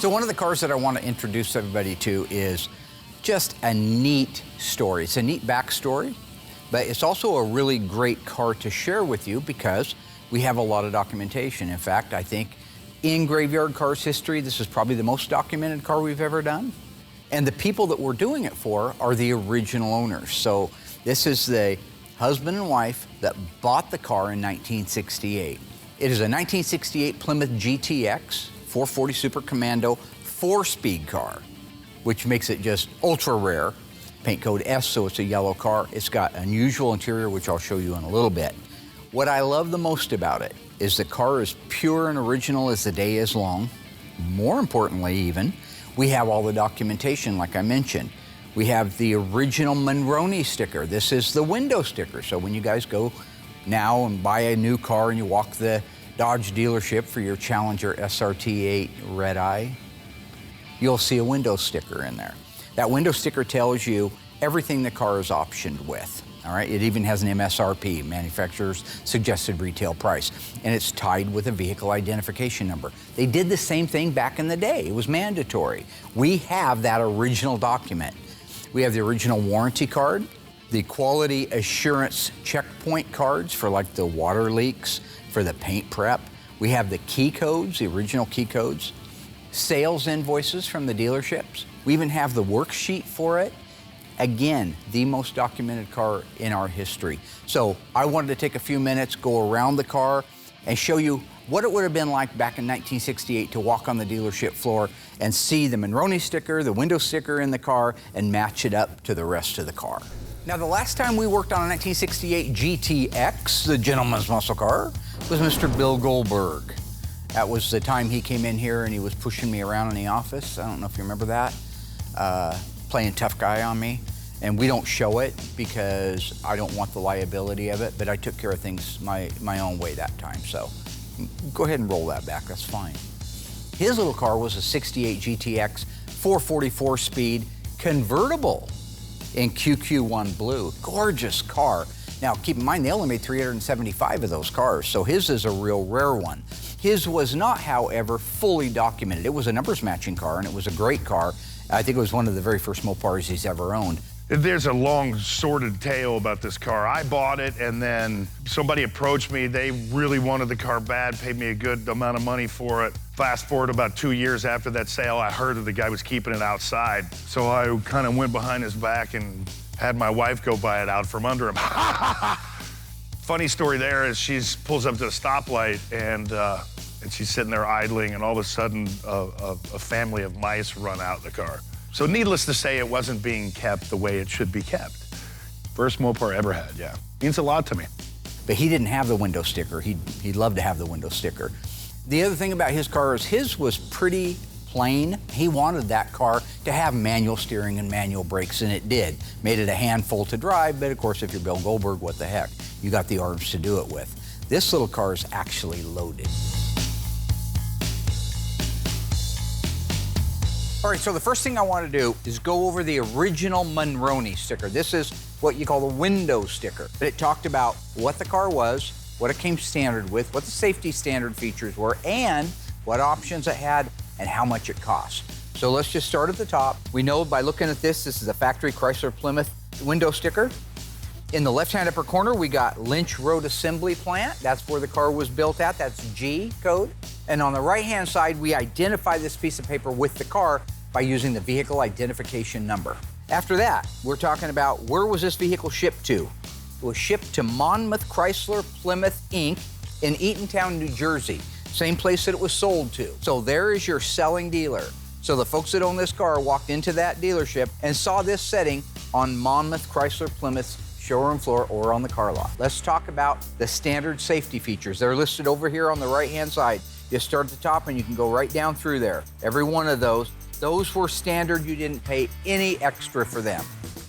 So one of the cars that I want to introduce everybody to is just a neat story. It's a neat backstory, but it's also a really great car to share with you because we have a lot of documentation. In fact, I think in Graveyard Cars history, this is probably the most documented car we've ever done. And the people that we're doing it for are the original owners. So this is the husband and wife that bought the car in 1968. It is a 1968 Plymouth GTX 440 Super Commando 4-speed car, which makes it just ultra rare. Paint code S, so it's a yellow car. It's got unusual interior, which I'll show you in a little bit. What I love the most about it is the car is pure and original as the day is long. More importantly even, we have all the documentation like I mentioned. We have the original Monroney sticker. This is the window sticker. So when you guys go now and buy a new car and you walk the Dodge dealership for your Challenger SRT8 Red Eye, you'll see a window sticker in there. That window sticker tells you everything the car is optioned with. All right, it even has an MSRP, manufacturer's suggested retail price, and it's tied with a vehicle identification number. They did the same thing back in the day. It was mandatory. We have that original document. We have the original warranty card, the quality assurance checkpoint cards for like the water leaks, for the paint prep. We have the key codes, the original key codes, sales invoices from the dealerships. We even have the worksheet for it. Again, the most documented car in our history. So I wanted to take a few minutes, go around the car, and show you what it would have been like back in 1968 to walk on the dealership floor and see the Monroney sticker, the window sticker in the car, and match it up to the rest of the car. Now, the last time we worked on a 1968 GTX, the gentleman's muscle car, was Mr. Bill Goldberg. That was the time he came in here and he was pushing me around in the office. I don't know if you remember that. Playing tough guy on me. And we don't show it because I don't want the liability of it, but I took care of things my own way that time. So go ahead and roll that back, that's fine. His little car was a 68 GTX 444 speed convertible in QQ1 blue. Gorgeous car. Now keep in mind, they only made 375 of those cars, so his is a real rare one. His was not, however, fully documented. It was a numbers matching car and it was a great car. I think it was one of the very first Mopars he's ever owned. There's a long, sordid tale about this car. I bought it, and then somebody approached me. They really wanted the car bad, paid me a good amount of money for it. Fast forward about 2 years after that sale, I heard that the guy was keeping it outside. So I kind of went behind his back and had my wife go buy it out from under him. Funny story there is she pulls up to the stoplight, and she's sitting there idling, and all of a sudden, a family of mice run out the car. So needless to say, it wasn't being kept the way it should be kept. First Mopar ever had, yeah. Means a lot to me. But he didn't have the window sticker. He'd love to have the window sticker. The other thing about his car is his was pretty plain. He wanted that car to have manual steering and manual brakes, and it did. Made it a handful to drive, but of course, if you're Bill Goldberg, what the heck? You got the arms to do it with. This little car is actually loaded. All right, so the first thing I want to do is go over the original Monroney sticker. This is what you call the window sticker. It talked about what the car was, what it came standard with, what the safety standard features were, and what options it had and how much it cost. So let's just start at the top. We know by looking at this is a factory Chrysler Plymouth window sticker. In the left-hand upper corner, we got Lynch Road Assembly Plant. That's where the car was built at. That's G code. And on the right-hand side, we identify this piece of paper with the car by using the vehicle identification number. After that, we're talking about where was this vehicle shipped to? It was shipped to Monmouth Chrysler Plymouth Inc. in Eatontown, New Jersey. Same place that it was sold to. So there is your selling dealer. So the folks that own this car walked into that dealership and saw this setting on Monmouth Chrysler Plymouth's showroom floor or on the car lot. Let's talk about the standard safety features. They're listed over here on the right-hand side. You start at the top and you can go right down through there. Every one of those were standard. You didn't pay any extra for them.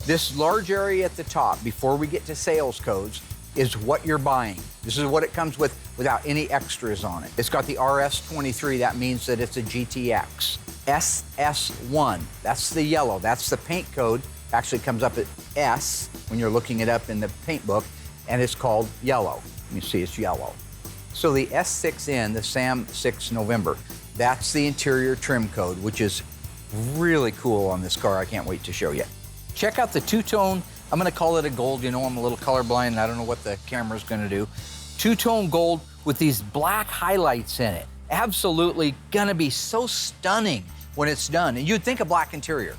This large area at the top, before we get to sales codes, is what you're buying. This is what it comes with without any extras on it. It's got the RS23, that means that it's a GTX. SS1, that's the yellow, that's the paint code. Actually comes up at S when you're looking it up in the paint book, and it's called yellow. You see it's yellow. So the S6N, the Sam 6 November, That's the interior trim code, which is really cool on this car. I can't wait to show you. Check out the two-tone, I'm gonna call it a gold. You know, I'm a little colorblind. I don't know what the camera's gonna do. Two-tone gold with these black highlights in it. Absolutely gonna be so stunning when it's done. And you'd think a black interior.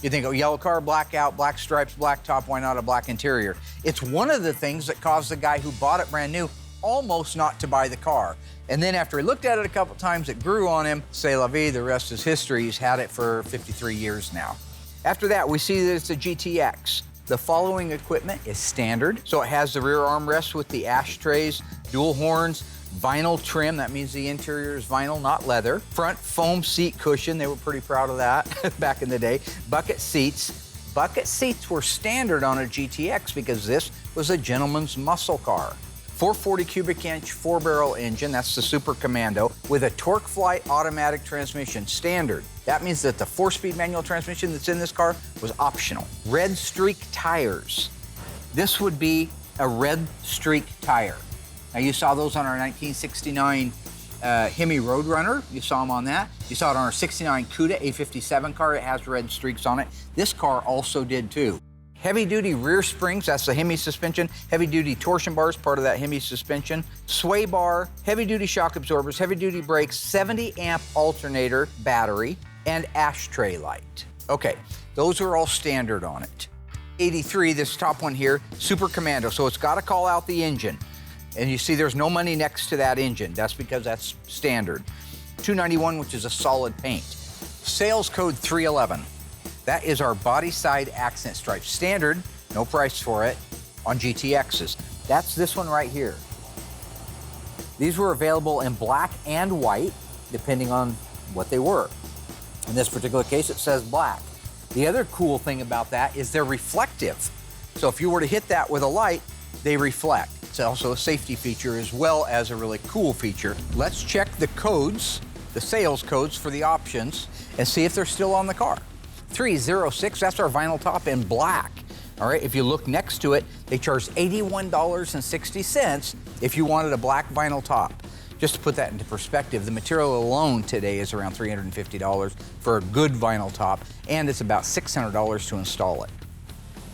You think, oh, yellow car, black out, black stripes, black top, why not a black interior? It's one of the things that caused the guy who bought it brand new almost not to buy the car. And then after he looked at it a couple times, it grew on him. C'est la vie, the rest is history. He's had it for 53 years now. After that, we see that it's a GTX. The following equipment is standard. So it has the rear armrest with the ashtrays, dual horns, vinyl trim. That means the interior is vinyl, not leather. Front foam seat cushion. They were pretty proud of that back in the day. Bucket seats. Bucket seats were standard on a GTX because this was a gentleman's muscle car. 440 cubic inch 4-barrel engine, that's the Super Commando, with a TorqueFlite automatic transmission, standard. That means that the 4-speed manual transmission that's in this car was optional. Red streak tires. This would be a red streak tire. Now you saw those on our 1969 Hemi Roadrunner, you saw them on that. You saw it on our 69 Cuda A57 car, it has red streaks on it. This car also did too. Heavy-duty rear springs, that's the Hemi suspension. Heavy-duty torsion bars, part of that Hemi suspension. Sway bar, heavy-duty shock absorbers, heavy-duty brakes, 70-amp alternator battery, and ashtray light. Okay, those are all standard on it. 83, this top one here, Super Commando, so it's got to call out the engine. And you see there's no money next to that engine. That's because that's standard. 291, which is a solid paint. Sales code 311. That is our body side accent stripe. Standard, no price for it, on GTXs. That's this one right here. These were available in black and white, depending on what they were. In this particular case, it says black. The other cool thing about that is they're reflective. So if you were to hit that with a light, they reflect. It's also a safety feature as well as a really cool feature. Let's check the codes, the sales codes for the options, and see if they're still on the car. 306, that's our vinyl top in black. All right, if you look next to it, they charge $81.60 if you wanted a black vinyl top. Just to put that into perspective, the material alone today is around $350 for a good vinyl top, and it's about $600 to install it.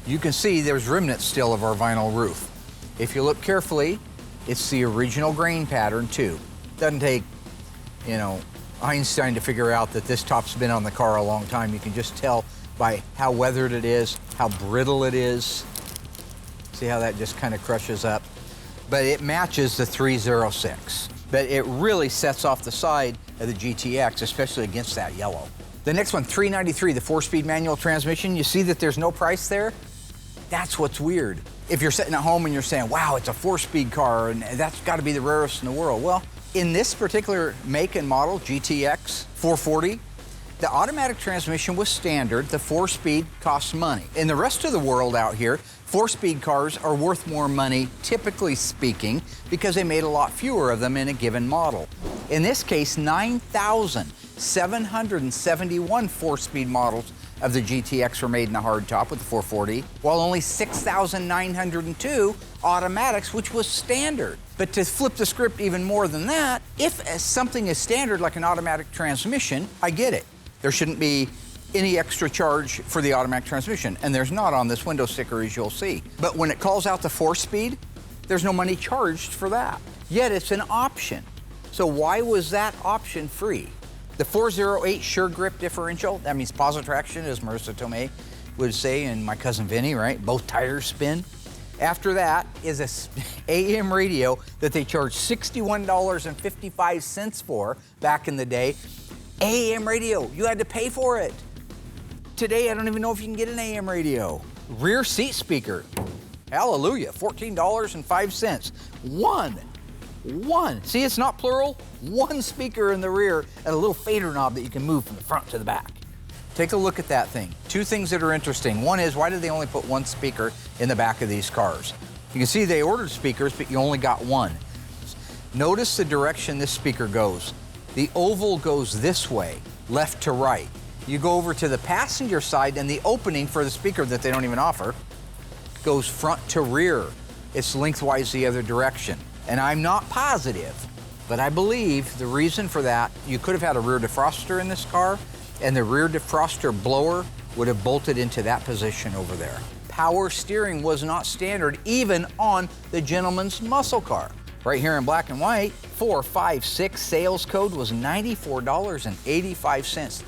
You can see there's remnants still of our vinyl roof. If you look carefully, it's the original grain pattern too. Doesn't take, you know, Einstein to figure out that this top's been on the car a long time. You can just tell by how weathered it is, how brittle it is. See how that just kind of crushes up? But it matches the 306. But it really sets off the side of the GTX, especially against that yellow. The next one, 393, the 4-speed manual transmission. You see that there's no price there? That's what's weird. If you're sitting at home and you're saying, wow, it's a 4-speed car and that's got to be the rarest in the world. Well, in this particular make and model, GTX 440, the automatic transmission was standard. The 4-speed costs money. In the rest of the world out here, 4-speed cars are worth more money, typically speaking, because they made a lot fewer of them in a given model. In this case, 9,771 4-speed models of the GTX were made in the hardtop with the 440, while only 6,902 automatics, which was standard. But to flip the script even more than that, if something is standard like an automatic transmission, I get it. There shouldn't be any extra charge for the automatic transmission, and there's not on this window sticker, as you'll see. But when it calls out the 4-speed, there's no money charged for that. Yet it's an option. So why was that option free? The 408 Sure Grip differential, that means positive traction, as Marissa Tomei would say, and my cousin Vinny, right? Both tires spin. After that is a AM radio that they charged $61.55 for back in the day. AM radio, you had to pay for it. Today, I don't even know if you can get an AM radio. Rear seat speaker, hallelujah, $14.05. One. See, it's not plural. One speaker in the rear and a little fader knob that you can move from the front to the back. Take a look at that thing. Two things that are interesting. One is, why did they only put one speaker in the back of these cars? You can see they ordered speakers, but you only got one. Notice the direction this speaker goes. The oval goes this way, left to right. You go over to the passenger side and the opening for the speaker that they don't even offer goes front to rear. It's lengthwise the other direction. And I'm not positive, But I believe the reason for that, you could have had a rear defroster in this car, and the rear defroster blower would have bolted into that position over there. Power steering was not standard even on the gentleman's muscle car. Right here in black and white, 456 sales code was $94.85.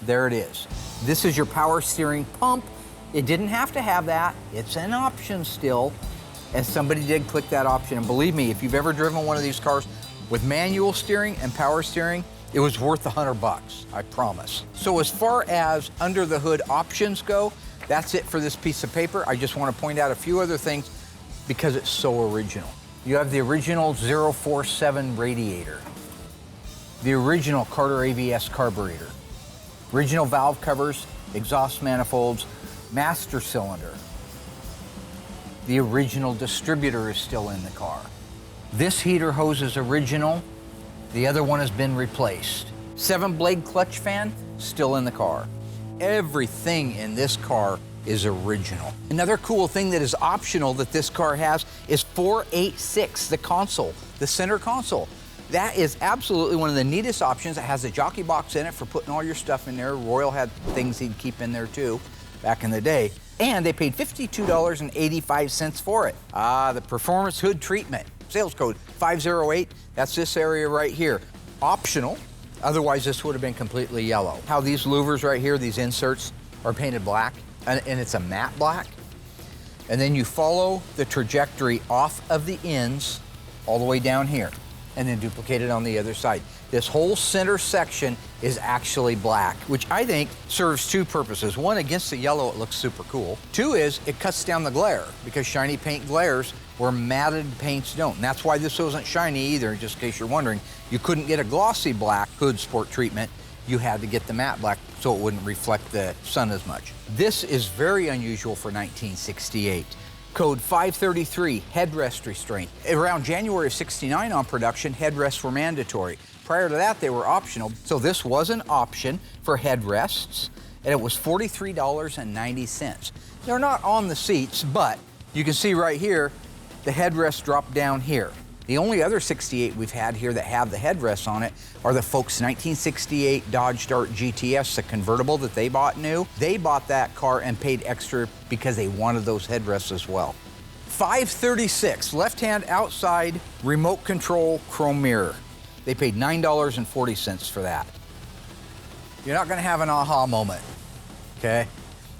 There it is. This is your power steering pump. It didn't have to have that. It's an option still. And somebody did click that option. And believe me, if you've ever driven one of these cars with manual steering and power steering, it was worth $100, I promise. So as far as under the hood options go, that's it for this piece of paper. I just want to point out a few other things because it's so original. You have the original 047 radiator, the original Carter AVS carburetor, original valve covers, exhaust manifolds, master cylinder. The original distributor is still in the car. This heater hose is original. The other one has been replaced. 7-blade clutch fan, still in the car. Everything in this car is original. Another cool thing that is optional that this car has is 486, the console, the center console. That is absolutely one of the neatest options. It has a jockey box in it for putting all your stuff in there. Royal had things he'd keep in there too, back in the day. And they paid $52.85 for it. The performance hood treatment, sales code 508, that's this area right here. Optional, otherwise this would have been completely yellow. How these louvers right here, these inserts, are painted black, and it's a matte black. And then you follow the trajectory off of the ends all the way down here, and then duplicate it on the other side. This whole center section is actually black, which I think serves two purposes. One, against the yellow, it looks super cool. Two is it cuts down the glare, because shiny paint glares where matted paints don't. And that's why this wasn't shiny either, just in case you're wondering. You couldn't get a glossy black hood sport treatment. You had to get the matte black so it wouldn't reflect the sun as much. This is very unusual for 1968. Code 533, headrest restraint. Around January of '69 on production, headrests were mandatory. Prior to that, they were optional. So this was an option for headrests, and it was $43.90. They're not on the seats, but you can see right here, the headrest drop down here. The only other 68 we've had here that have the headrests on it are the folks' 1968 Dodge Dart GTS, the convertible that they bought new. They bought that car and paid extra because they wanted those headrests as well. 536, left-hand outside remote control chrome mirror. They paid $9.40 for that. You're not gonna have an aha moment, okay?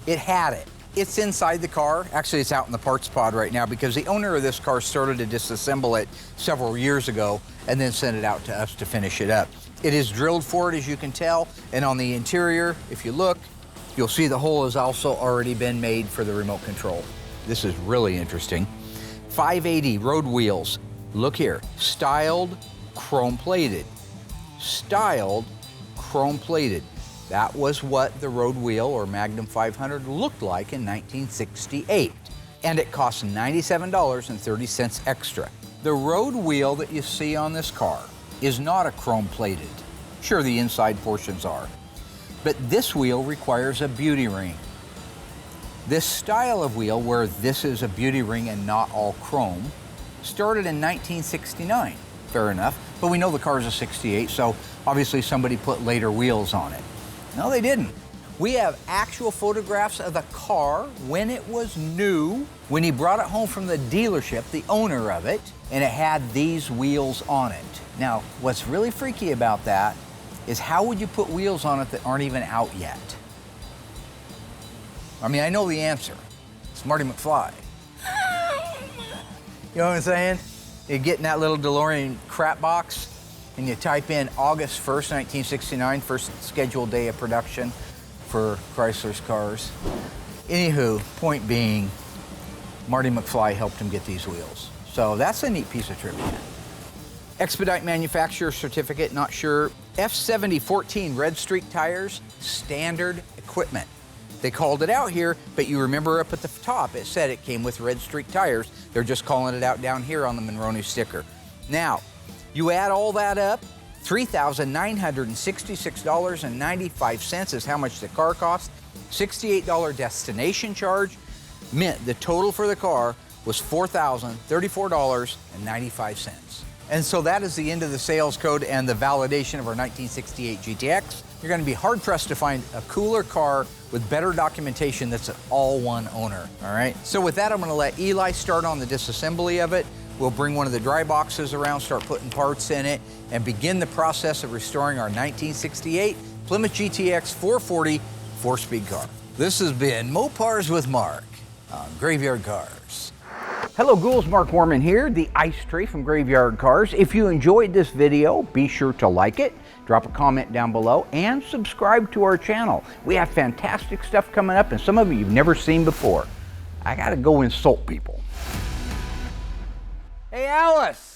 It had it. It's inside the car. Actually, it's out in the parts pod right now because the owner of this car started to disassemble it several years ago and then sent it out to us to finish it up. It is drilled for it, as you can tell, and on the interior, if you look, you'll see the hole has also already been made for the remote control. This is really interesting. 580 road wheels. Look here, styled, chrome plated. Styled, chrome plated. That was what the road wheel or Magnum 500 looked like in 1968. And it cost $97.30 extra. The road wheel that you see on this car is not a chrome plated. Sure, the inside portions are. But this wheel requires a beauty ring. This style of wheel, where this is a beauty ring and not all chrome, started in 1969. Fair enough, but we know the car is a '68, so obviously somebody put later wheels on it. No, they didn't. We have actual photographs of the car when it was new, when he brought it home from the dealership, the owner of it, and it had these wheels on it. Now, what's really freaky about that is how would you put wheels on it that aren't even out yet? I mean, I know the answer. It's Marty McFly. You know what I'm saying? You get in that little DeLorean crap box, and you type in August 1st, 1969, first scheduled day of production for Chrysler's cars. Anywho, point being, Marty McFly helped him get these wheels. So that's a neat piece of trivia. Expedite manufacturer certificate, not sure. F7014 Red Streak tires, standard equipment. They called it out here, but you remember up at the top, it said it came with Red Streak tires. They're just calling it out down here on the Monroney sticker. Now, you add all that up, $3,966.95 is how much the car cost. $68 destination charge meant the total for the car was $4,034.95. And so that is the end of the sales code and the validation of our 1968 GTX. You're going to be hard-pressed to find a cooler car with better documentation that's an all-one owner, all right? So with that, I'm going to let Eli start on the disassembly of it. We'll bring one of the dry boxes around, start putting parts in it, and begin the process of restoring our 1968 Plymouth GTX 440 4-speed car. This has been Mopars with Mark on Graveyard Carz. Hello ghouls, Mark Warman here, the ice tray from Graveyard Carz. If you enjoyed this video, be sure to like it, drop a comment down below, and subscribe to our channel. We have fantastic stuff coming up, and some of it you've never seen before. I gotta go insult people. Hey Alice!